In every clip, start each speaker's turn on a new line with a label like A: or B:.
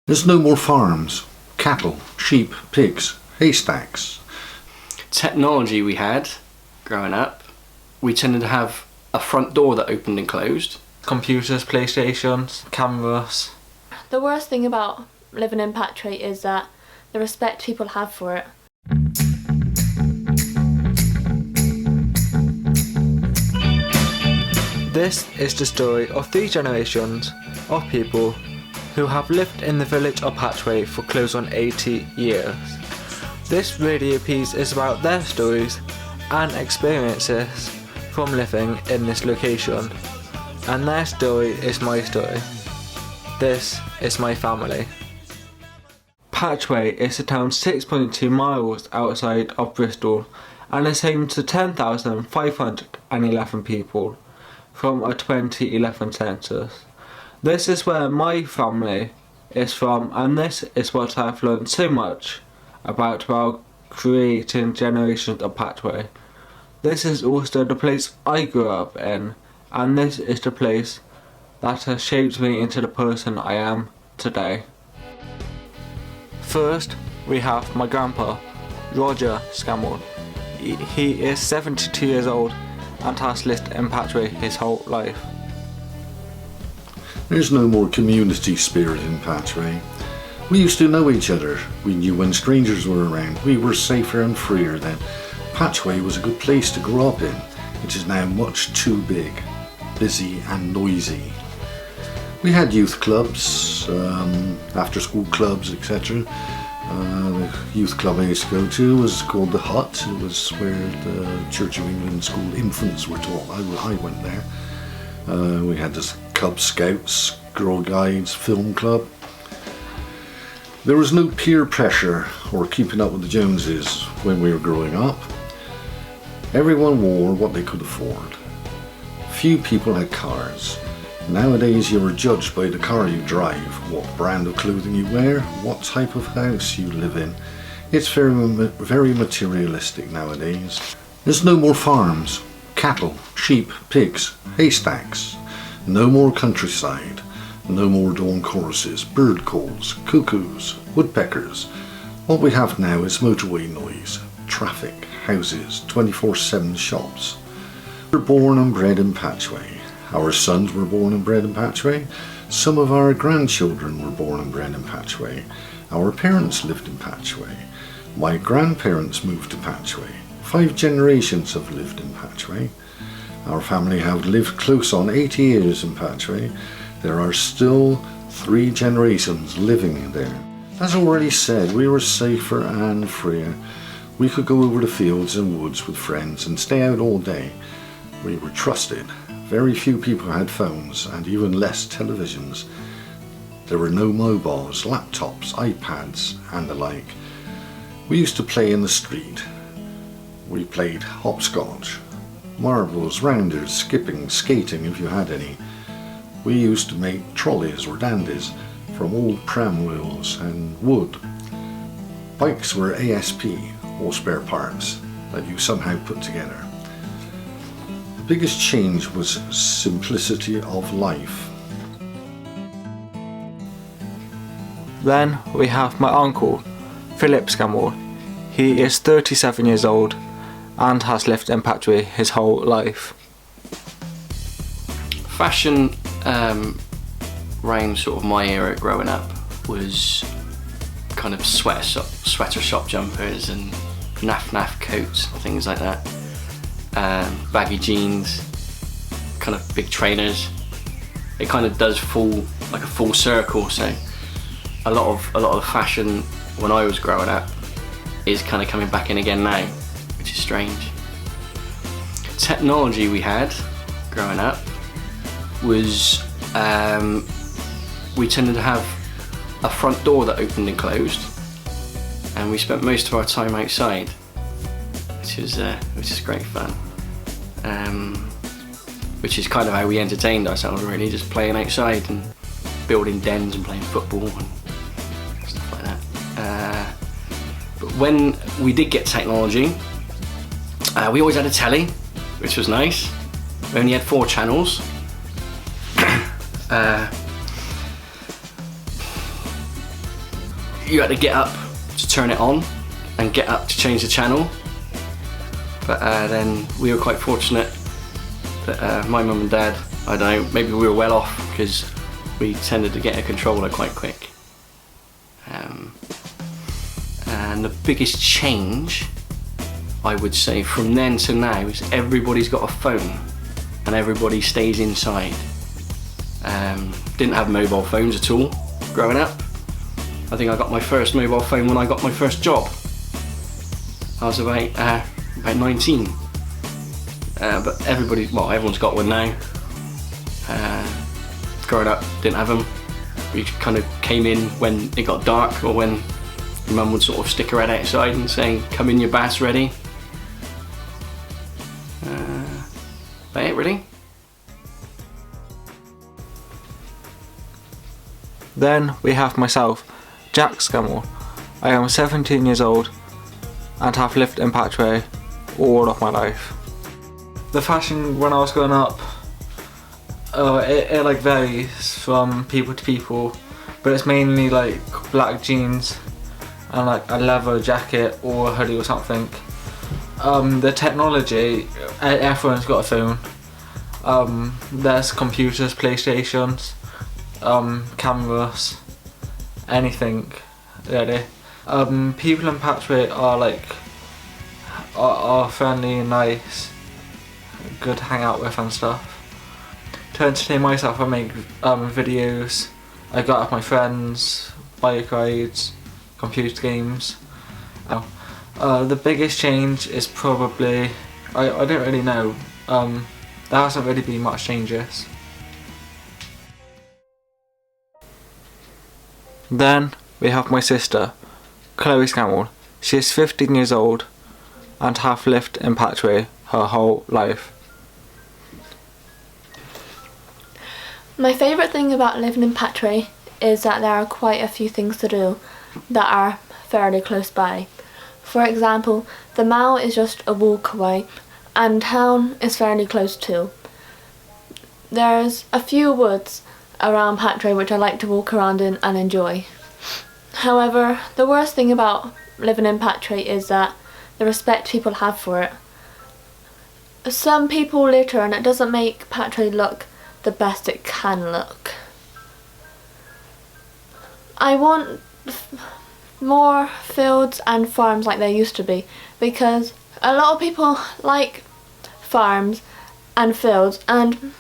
A: There's no more farms, cattle, sheep, pigs, haystacks.
B: Technology we had growing up, we tended to have a front door that opened and closed.
C: Computers, PlayStations, cameras.
D: The worst thing about living in Patchway is that the respect people have for it.
C: This is the story of 3 generations of people who have lived in the village of Patchway for close on 80 years. This radio piece is about their stories and experiences from living in this location, and their story is my story. This is my family. Patchway is a town 6.2 miles outside of Bristol and is home to 10,511 people from a 2011 census. This is where my family is from, and this is what I've learned so much about while creating generations of Patchway. This is also the place I grew up in, and this is the place that has shaped me into the person I am today. First, we have my grandpa, Roger Scammell. He is 72 years old and has lived in Patchway his whole life.
A: There's no more community spirit in Patchway. We used to know each other. We knew when strangers were around. We were safer and freer then. Patchway was a good place to grow up in. It is now much too big, busy and noisy. We had youth clubs, after school clubs, etc. The youth club I used to go to was called the Hut. It was where the Church of England school infants were taught. I went there. We had this Cub Scouts, Girl Guides, film club. There was no peer pressure or keeping up with the Joneses when we were growing up. Everyone wore what they could afford. Few people had cars. Nowadays you are judged by the car you drive, what brand of clothing you wear, what type of house you live in. It's very materialistic nowadays. There's no more farms, cattle, sheep, pigs, haystacks. No more countryside. No more dawn choruses, bird calls, cuckoos, woodpeckers. What we have now is motorway noise, traffic, houses, 24/7 shops. We were born and bred in Patchway. Our sons were born and bred in Patchway. Some of our grandchildren were born and bred in Patchway. Our parents lived in Patchway. My grandparents moved to Patchway. 5 generations have lived in Patchway. Our family have lived close on 80 years in Patchway. There are still 3 generations living there. As already said, we were safer and freer. We could go over the fields and woods with friends and stay out all day. We were trusted. Very few people had phones and even less televisions. There were no mobiles, laptops, iPads and the like. We used to play in the street. We played hopscotch, marbles, rounders, skipping, skating if you had any. We used to make trolleys or dandies from old pram wheels and wood. Bikes were ASP, or spare parts, that you somehow put together. The biggest change was simplicity of life.
C: Then we have my uncle, Philip Scammell. He is 37 years old and has lived in Patchway his whole life.
B: Fashion around sort of my era growing up was kind of sweater shop jumpers and naff coats and things like that. Baggy jeans, kind of big trainers. It kind of does like a full circle. So a lot of the fashion when I was growing up is kind of coming back in again now, which is strange. Technology we had growing up was we tended to have a front door that opened and closed, and we spent most of our time outside, which is great fun. Which is kind of how we entertained ourselves, really, just playing outside and building dens and playing football and stuff like that. But when we did get technology, we always had a telly, which was nice. We only had 4 channels. you had to get up to turn it on and get up to change the channel. But then we were quite fortunate that my mum and dad, I don't know, maybe we were well off because we tended to get a controller quite quick. And the biggest change, I would say, from then to now is everybody's got a phone and everybody stays inside. Didn't have mobile phones at all growing up. I think I got my first mobile phone when I got my first job. I was about 19. But everyone's got one now. Growing up, didn't have them. We kind of came in when it got dark, or when your mum would sort of stick her head outside and saying, "Come in, your bath's ready." That's it, really.
C: Then we have myself, Jack Scammell. I am 17 years old and have lived in Patchway all of my life. The fashion when I was growing up, it like varies from people to people, but it's mainly like black jeans and like a leather jacket or a hoodie or something. The technology, everyone's got a phone. There's computers, PlayStations, cameras, anything really. People in Patchway are friendly and nice, good to hang out with and stuff. To entertain myself, I make videos. I go out with my friends, bike rides, computer games. The biggest change is probably, I don't really know. There hasn't really been much changes. Then we have my sister, Chloe Scammell. She is 15 years old and have lived in Patchway her whole life.
D: My favourite thing about living in Patchway is that there are quite a few things to do that are fairly close by. For example, the mall is just a walk away and town is fairly close too. There's a few woods around Patchway which I like to walk around in and enjoy. However, the worst thing about living in Patchway is that the respect people have for it. Some people litter and it doesn't make Patchway look the best it can look. I want more fields and farms like there used to be, because a lot of people like farms and fields, and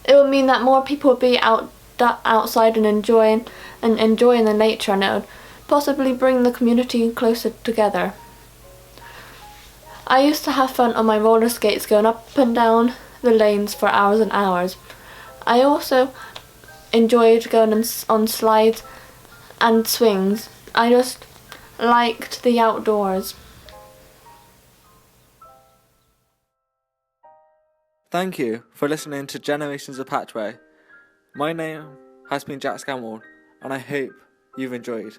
D: it would mean that more people would be outside and enjoying the nature, and it would possibly bring the community closer together. I used to have fun on my roller skates going up and down the lanes for hours and hours. I also enjoyed going on slides and swings. I just liked the outdoors.
C: Thank you for listening to Generations of Patchway. My name has been Jack Scammell and I hope you've enjoyed.